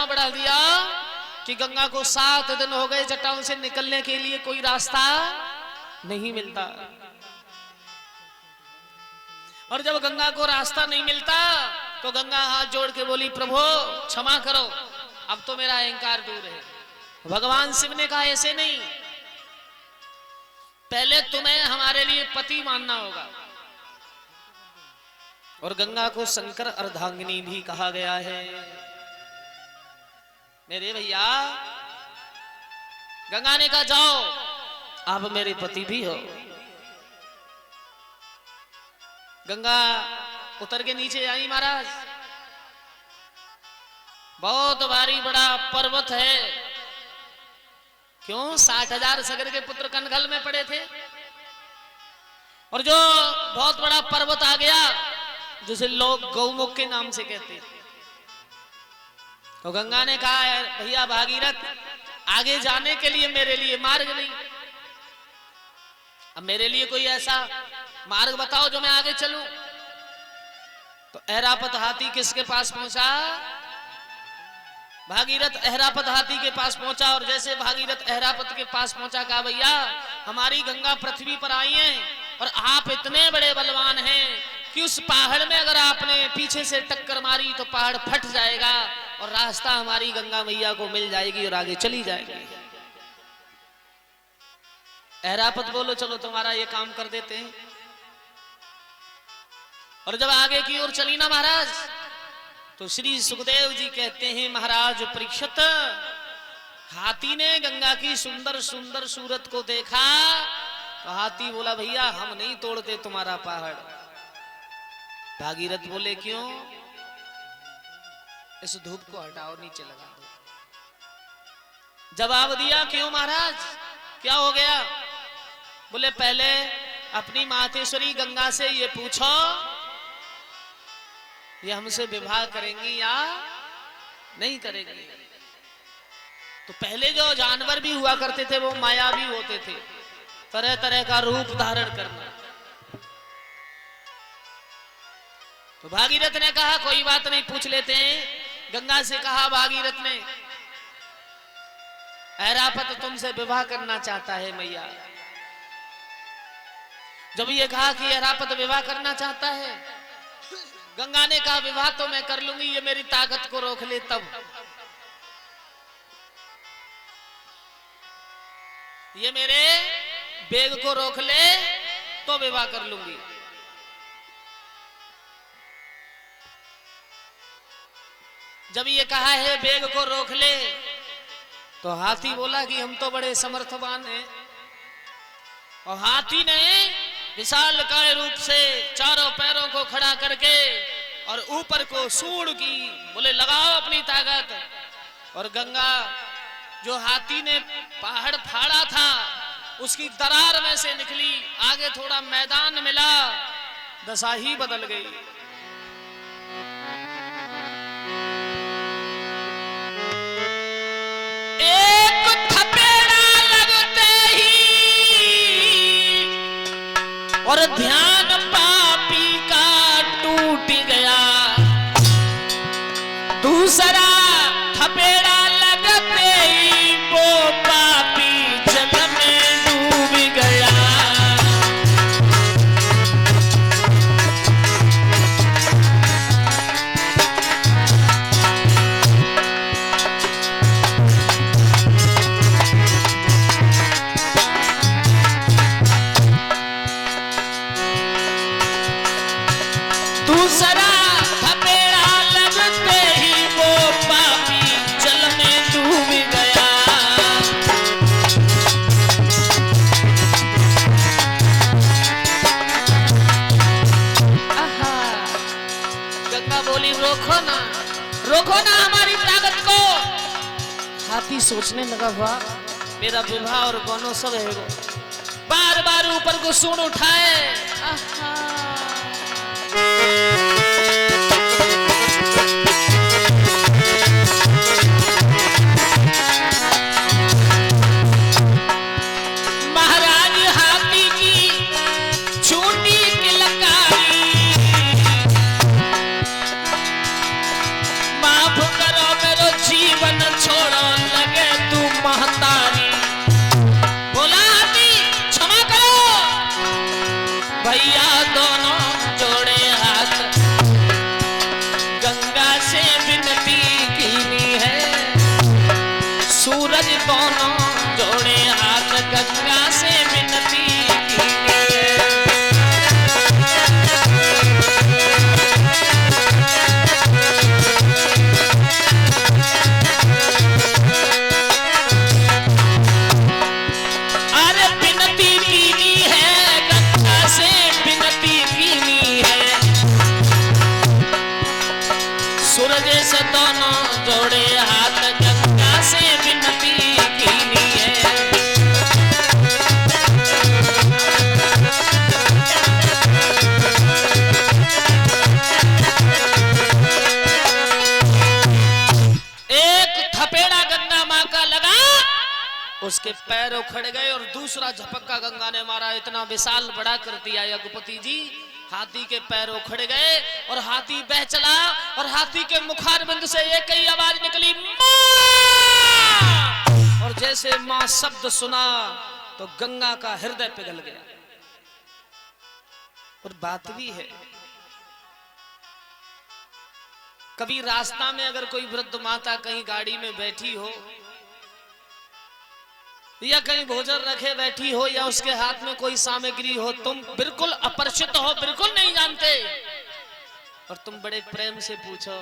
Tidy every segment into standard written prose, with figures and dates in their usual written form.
इतना बढ़ा दिया कि गंगा को 7 दिन हो गए जटाओं से निकलने के लिए कोई रास्ता नहीं मिलता। और जब गंगा को रास्ता नहीं मिलता तो गंगा हाथ जोड़ के बोली, प्रभु क्षमा करो, अब तो मेरा अहंकार दूर है। भगवान शिव ने कहा, ऐसे नहीं, पहले तुम्हें हमारे लिए पति मानना होगा। और गंगा को शंकर अर्धांगिनी भी कहा गया है। मेरे भैया, गंगा ने कहा, जाओ आप मेरे पति भी हो। गंगा उतर के नीचे आई महाराज। बहुत भारी बड़ा पर्वत है। क्यों? 60,000 सगर के पुत्र कनखल में पड़े थे। और जो बहुत बड़ा पर्वत आ गया जिसे लोग गौमुख के नाम से कहते हैं। तो गंगा ने कहा, भैया भागीरथ, आगे जाने के लिए मेरे लिए मार्ग नहीं। अब मेरे लिए कोई ऐसा मार्ग बताओ जो मैं आगे चलूं। तो ऐरापत हाथी किसके पास पहुंचा? भागीरथ ऐरापत हाथी के पास पहुंचा। और जैसे भागीरथ ऐरापत के पास पहुंचा, कहा, भैया हमारी गंगा पृथ्वी पर आई है और आप इतने बड़े बलवान हैं कि उस पहाड़ में अगर आपने पीछे से टक्कर मारी तो पहाड़ फट जाएगा और रास्ता हमारी गंगा मैया को मिल जाएगी और आगे चली जाएगी। ऐरापत बोलो, चलो तुम्हारा ये काम कर देते हैं। और जब आगे की ओर चली ना महाराज, तो श्री सुखदेव जी कहते हैं, महाराज परीक्षित, हाथी ने गंगा की सुंदर सुंदर सूरत को देखा तो हाथी बोला, भैया हम नहीं तोड़ते तुम्हारा पहाड़। भागीरथ बोले, क्यों? इस धूप को हटाओ, नीचे लगा दो। जवाब दिया, क्यों महाराज, क्या हो गया? बोले, पहले अपनी मातेश्वरी गंगा से ये पूछो, ये हमसे विवाह करेंगी या नहीं करेंगी। तो पहले जो जानवर भी हुआ करते थे वो मायावी होते थे, तरह तरह का रूप धारण करना। तो भागीरथ ने कहा, कोई बात नहीं, पूछ लेते हैं। गंगा से कहा भागीरथ ने, ऐरापत तुमसे विवाह करना चाहता है मैया। जब ये कहा कि ऐरापत विवाह करना चाहता है, गंगा ने कहा, विवाह तो मैं कर लूंगी, ये मेरी ताकत को रोक ले तब। ये मेरे वेग को रोक ले तो विवाह कर लूंगी। जब ये कहा है वेग को रोक ले, तो हाथी बोला कि हम तो बड़े समर्थवान हैं। और हाथी ने विशालकाय रूप से चारों पैरों को खड़ा करके और ऊपर को सूंड की, बोले लगाओ अपनी ताकत। और गंगा, जो हाथी ने पहाड़ फाड़ा था, उसकी दरार में से निकली। आगे थोड़ा मैदान मिला, दशा ही बदल गई। एक थपेड़ा लगते ही और ध्यान पापी का टूट गया। दूसरा थपेड़ा लगते ही वो पापी जल में डूब गया। दूसरा थपेड़ा लगते ही वो पापी जल में डूब गया। गंगा बोली, रोको ना, रोको ना हमारी ताकत को। हाथी सोचने लगा, वाह, मेरा विवाह और कौनो सब है वो। बार बार ऊपर को सूंड उठाए। महाराज हाथी की छोटी किलकारी, माफ करो मेरो जीव गंगा से विनती कीनी है। अरे विनती कीनी है, गंगा से विनती कीनी है। सूरज से दोनों जोड़े हाथ, गंगा से विनती कीनी है। एक थपेड़ा गंगा माँ का लगा, उसके पैर उखड़ गए और दूसरा झपक्का गंगा ने मारा, इतना विशाल बड़ा कर दिया यज्ञपति जी। हाथी के पैर उखड़ गए और हाथी बह चला और हाथी के मुखारबिंद से एक ही आवाज निकली, मां। और जैसे मां शब्द सुना तो गंगा का हृदय पिघल गया। और बात भी है, कभी रास्ता में अगर कोई वृद्ध माता कहीं गाड़ी में बैठी हो या कहीं भोजन रखे बैठी हो या उसके हाथ में कोई सामग्री हो, तुम बिल्कुल अपरिचित हो, बिल्कुल नहीं जानते, और तुम बड़े प्रेम से पूछो,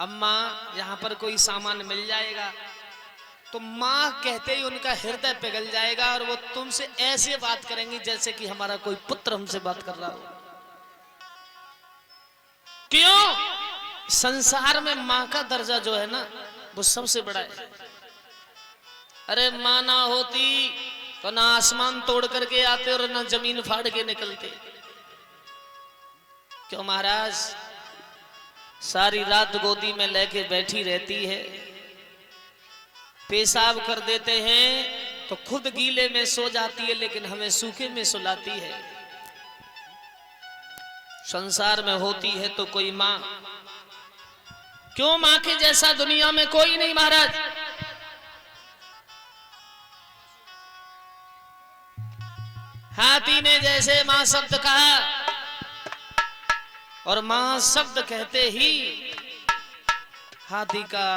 अम्मा यहां पर कोई सामान मिल जाएगा, तो मां कहते ही उनका हृदय पिघल जाएगा और वो तुमसे ऐसे बात करेंगी जैसे कि हमारा कोई पुत्र हमसे बात कर रहा हो। क्यों? संसार में मां का दर्जा जो है ना वो सबसे बड़ा है। अरे मां ना होती तो ना आसमान तोड़ करके आते और ना जमीन फाड़ के निकलते। क्यों महाराज? सारी रात गोदी में लेके बैठी रहती है, पेशाब कर देते हैं तो खुद गीले में सो जाती है लेकिन हमें सूखे में सुलाती है। संसार में होती है तो कोई मां, क्यों मां के जैसा दुनिया में कोई नहीं महाराज। हाथी ने जैसे मां शब्द कहा और मां शब्द कहते ही हाथी का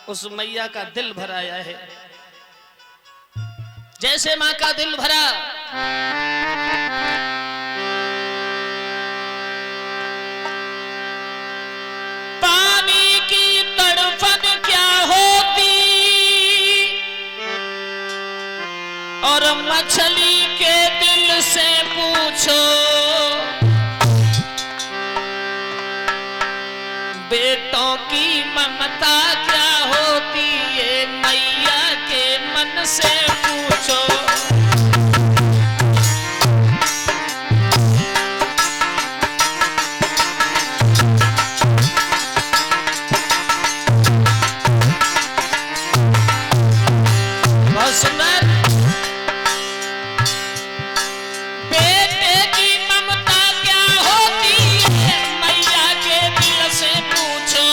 उस मैया का दिल भर आया है। जैसे मां का दिल भरा, पानी की तड़पन क्या होती और मछली के दिल से पूछो, बेटों की ममता क्या होती है, मैया के मन से पूछो। बहुत सुंदर। बेटे की ममता क्या होती है, मैया के दिल से पूछो।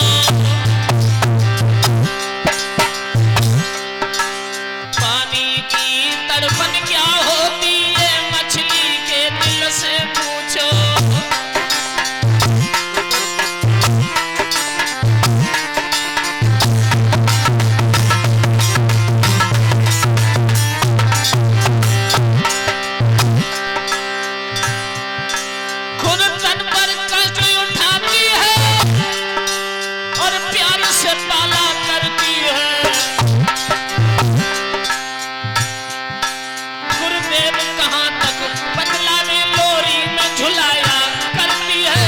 पानी की तड़पन क्या होती है, मछली के दिल से पूछो। खुद तन पर कष्ट उठाती है और प्यार से पाला करती है। गुरुदेव कहां तक बदला में लोरी में झुलाया करती है।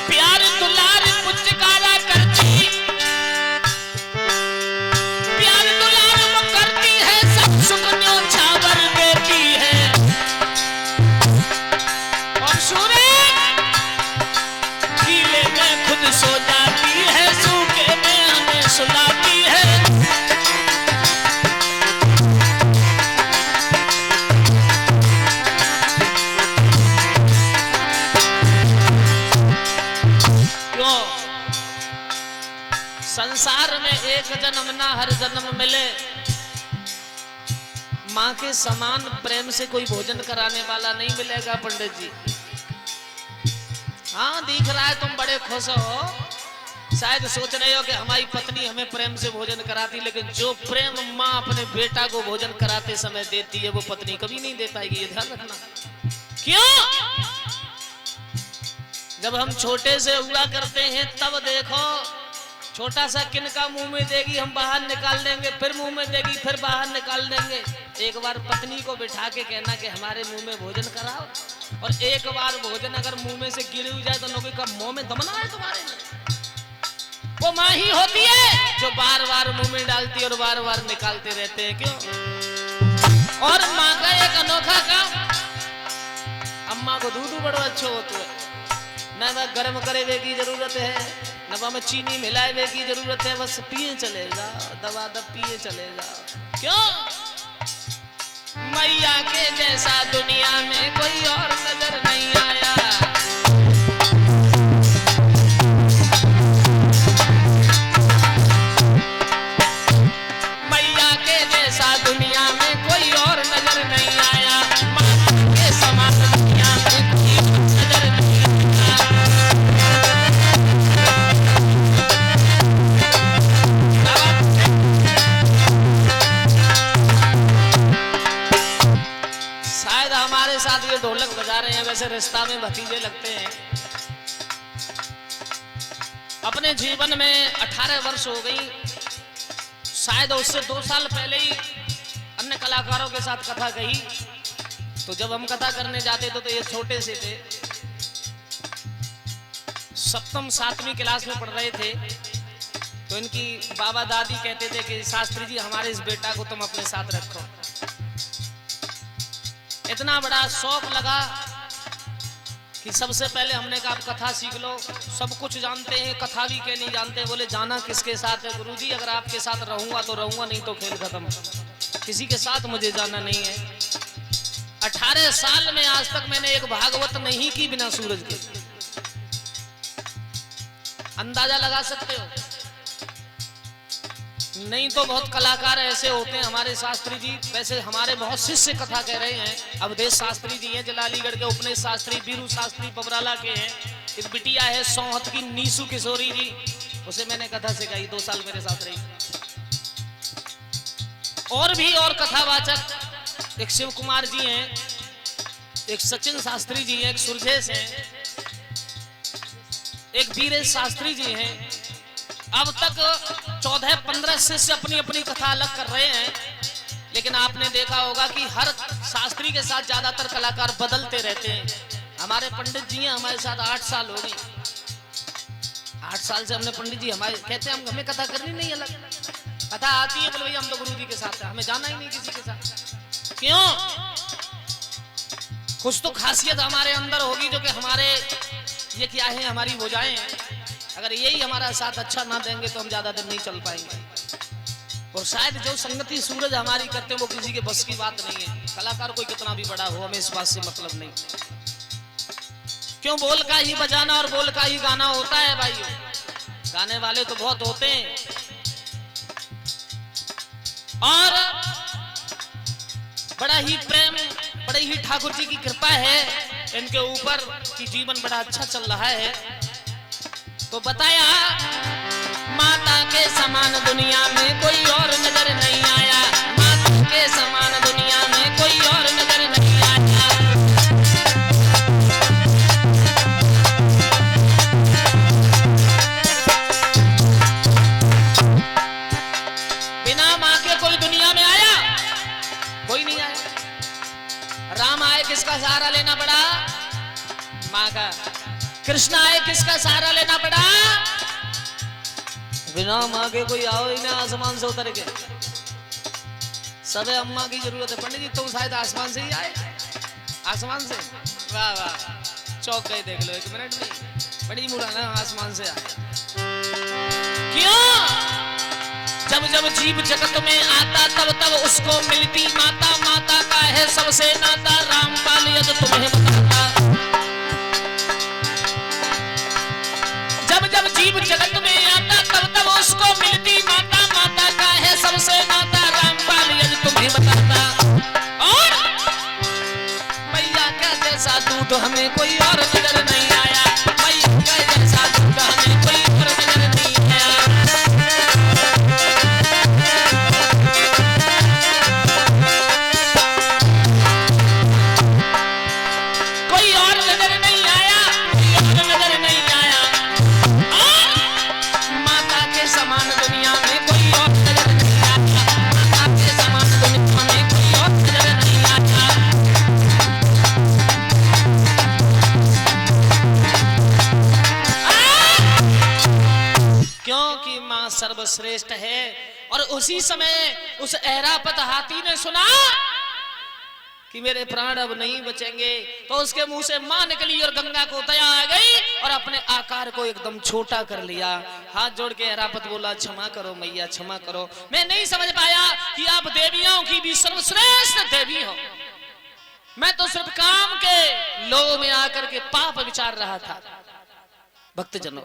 प्यार दुलार पुचकारा करती, प्यार दुलार वो करती है, सब सुख न्योछावर देती है। और सूरज गीले में खुद सो जाती है, सूखे में हमें सुलाती है। क्यों? संसार में एक जन्म ना हर जन्म मिले, माँ के समान प्रेम से कोई भोजन कराने वाला नहीं मिलेगा पंडित जी। हाँ दिख रहा है तुम बड़े खुश हो, शायद सोच रहे हो कि हमारी पत्नी हमें प्रेम से भोजन कराती, लेकिन जो प्रेम माँ अपने बेटा को भोजन कराते समय देती है वो पत्नी कभी नहीं दे पाएगी, ये ध्यान रखना। क्यों? जब हम छोटे से हुआ करते हैं तब देखो छोटा सा किनका मुंह में देगी हम बाहर निकाल देंगे, फिर मुंह में देगी फिर बाहर निकाल देंगे। एक बार पत्नी को बिठा के कहना कि हमारे मुंह में भोजन कराओ, और एक बार भोजन अगर मुंह में से गिर जाए तो लोगों का मुंह में दमना है तुम्हारे में। वो माँ ही होती है जो बार बार मुंह में डालती है और बार बार निकालते रहते हैं। क्यों? और माँ का एक अनोखा काम, अम्मा को दूध बड़ा अच्छा होता है, न गर्म करे की जरूरत है न में चीनी मिलाए की जरूरत है, बस पिए चलेगा, दबा दब पिए चलेगा। क्यों? मैया के जैसा दुनिया में कोई और नजर नहीं आया। मैया के जैसा दुनिया में कोई और नजर नहीं आया, माँ के समान दुनिया में कोई नजर नहीं आया। शायद हमारे साथ ये ढोलक बजा रहे हैं, वैसे रिश्ता में भतीजे लगते हैं। अपने जीवन में 18 वर्ष हो गई, शायद उससे 2 साल पहले ही अन्य कलाकारों के साथ कथा कही। तो जब हम कथा करने जाते थे तो ये छोटे से थे, 7वीं 7वीं क्लास में पढ़ रहे थे। तो इनकी बाबा दादी कहते थे कि शास्त्री जी हमारे इस बेटा को तुम अपने साथ रखो। इतना बड़ा शौक लगा कि सबसे पहले हमने कहा आप कथा सीख लो, सब कुछ जानते हैं, कथा भी के नहीं जानते। बोले जाना किसके साथ है? गुरुजी अगर आपके साथ रहूंगा तो रहूंगा, नहीं तो खेल खत्म, किसी के साथ मुझे जाना नहीं है। 18 साल में आज तक मैंने एक भागवत नहीं की बिना सूरज के। अंदाजा लगा सकते हो? नहीं तो बहुत कलाकार ऐसे होते हैं हमारे शास्त्री जी। वैसे हमारे बहुत शिष्य कथा कह रहे हैं। अवधेश शास्त्री जी हैं जलालीगढ़ के, उपनेश शास्त्री, बीरू शास्त्री पबराला के हैं। एक बिटिया है सौहत की नीसू किशोरी जी, उसे मैंने कथा सिखाई, 2 साल मेरे साथ रही। और भी और कथावाचक एक शिव कुमार जी हैं, एक सचिन शास्त्री जी हैं, एक सुरजेश हैं, एक वीरेश शास्त्री जी हैं। अब तक 14-15 शिष्य अपनी अपनी कथा अलग कर रहे हैं। लेकिन आपने देखा होगा कि हर शास्त्री के साथ ज्यादातर कलाकार बदलते रहते हैं। हमारे पंडित जी हैं, हमारे साथ 8 साल हो गए। 8 साल से हमने पंडित जी हमारे कहते हैं हमें कथा करनी नहीं, अलग कथा आती है, बोले भैया हम तो गुरु जी के साथ है, हमें जाना ही नहीं किसी के साथ। क्यों? कुछ तो खासियत हमारे अंदर होगी जो कि हमारे ये क्या है, हमारी भुजाएं हैं। अगर यही हमारा साथ अच्छा ना देंगे तो हम ज्यादा दिन नहीं चल पाएंगे। और शायद जो संगति सूरज हमारी करते हैं वो किसी के बस की बात नहीं है। कलाकार कोई कितना भी बड़ा हो, हमें इस बात से मतलब नहीं। क्यों? बोल का ही बजाना और बोल का ही गाना होता है भाइयों। गाने वाले तो बहुत होते हैं, और बड़ा ही प्रेम, बड़े ही ठाकुर जी की कृपा है इनके ऊपर कि जीवन बड़ा अच्छा चल रहा है। तो बताया माता के समान दुनिया में कोई और नजर नहीं आया, माता के समान दुनिया में कोई और नजर नहीं आया। बिना माँ के कोई दुनिया में आया? कोई नहीं आया। राम आए किसका सहारा लेना पड़ा? माँ का। कृष्ण आए किसका सहारा लेना पड़ा? बिना माँ के कोई आओ ही ना आसमान से उतर के, सबे अम्मा की जरूरत है। पंडित जी तुम शायद आसमान से ही आए, आसमान से? वाह वाह, चौक गए देख लो 1 मिनट में। पंडित जी मुराना आसमान से आए। क्यों? जब जब जीव जगत में आता तब तब उसको मिलती माता, माता का है सबसे नाता, रामपाल यद तुम्हें बताता। जब जब जीव जगत में आता तब तब उसको मिलती माता, माता का है सबसे नाता, रामपाल यदि तुम्हें बताता। दूध हमें कोई और नजर नहीं आया, मैया के जैसा दूध हमें कोई और नजर नहीं आया। कोई और नजर नहीं आया, कोई और नजर नहीं आया। माता के समान दुनिया में कोई और नजर नहीं आया, माता के समान दुनिया में कोई और नजर नहीं आया। क्योंकि मां सर्वश्रेष्ठ है। और उसी समय उस ऐरापत हाथी ने सुना कि मेरे प्राण अब नहीं बचेंगे, तो उसके मुंह से मां निकली और गंगा को दया आ गई और अपने आकार को एकदम छोटा कर लिया। हाथ जोड़ के ऐरापत बोला, क्षमा करो मैया, क्षमा करो, मैं नहीं समझ पाया कि आप देवियों की भी सर्वश्रेष्ठ देवी हो। मैं तो सिर्फ काम के लोभ में आकर के पाप विचार रहा था। भक्तजनों,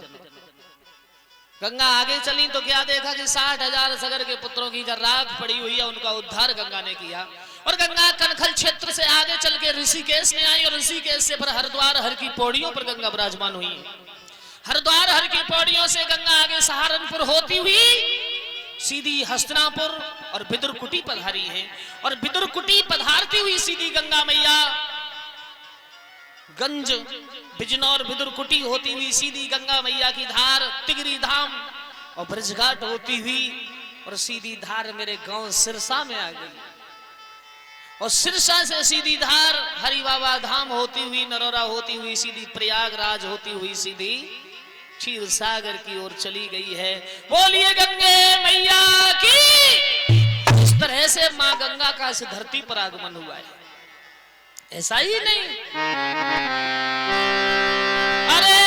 गंगा आगे चली तो क्या देखा कि 60,000 सगर के पुत्रों की राख पड़ी हुई है, उनका उद्धार गंगा ने किया। और गंगा कनखल क्षेत्र से आगे चल के ऋषिकेश में आई और ऋषिकेश से पर हरिद्वार हर की पौड़ियों पर गंगा विराजमान हुई। हरिद्वार हर की पौड़ियों से गंगा आगे सहारनपुर होती हुई सीधी हस्तिनापुर और बिदुरकुटी पधारी है। और बिदुरकुटी पधारती हुई सीधी गंगा मैया गंज बिजनौर बिदुरकुटी होती हुई सीधी गंगा मैया की धार तिगरी धाम और ब्रजघाट होती हुई और सीधी धार मेरे गांव सिरसा में आ गई। और सिरसा से सीधी धार हरि बाबा धाम होती हुई, नरोरा होती हुई सीधी प्रयागराज होती हुई सीधी क्षीर सागर की ओर चली गई है। बोलिए गंगे मैया की। इस तरह से मां गंगा का इस धरती पर आगमन हुआ है। ऐसा ही नहीं, अरे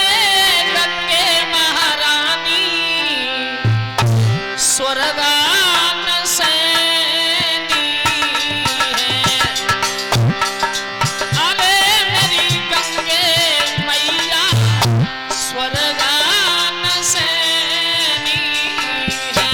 गंगे महारानी स्वर्गान सैनी है। अरे मेरी गंगे मैया स्वर्गान सैनी है।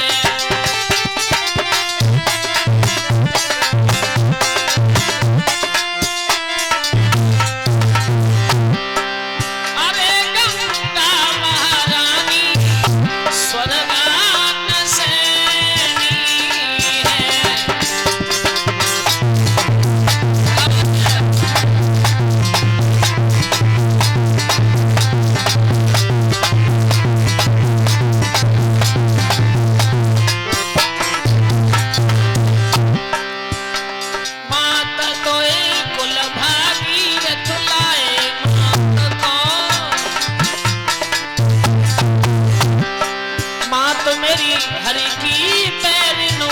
हरि की पैर नो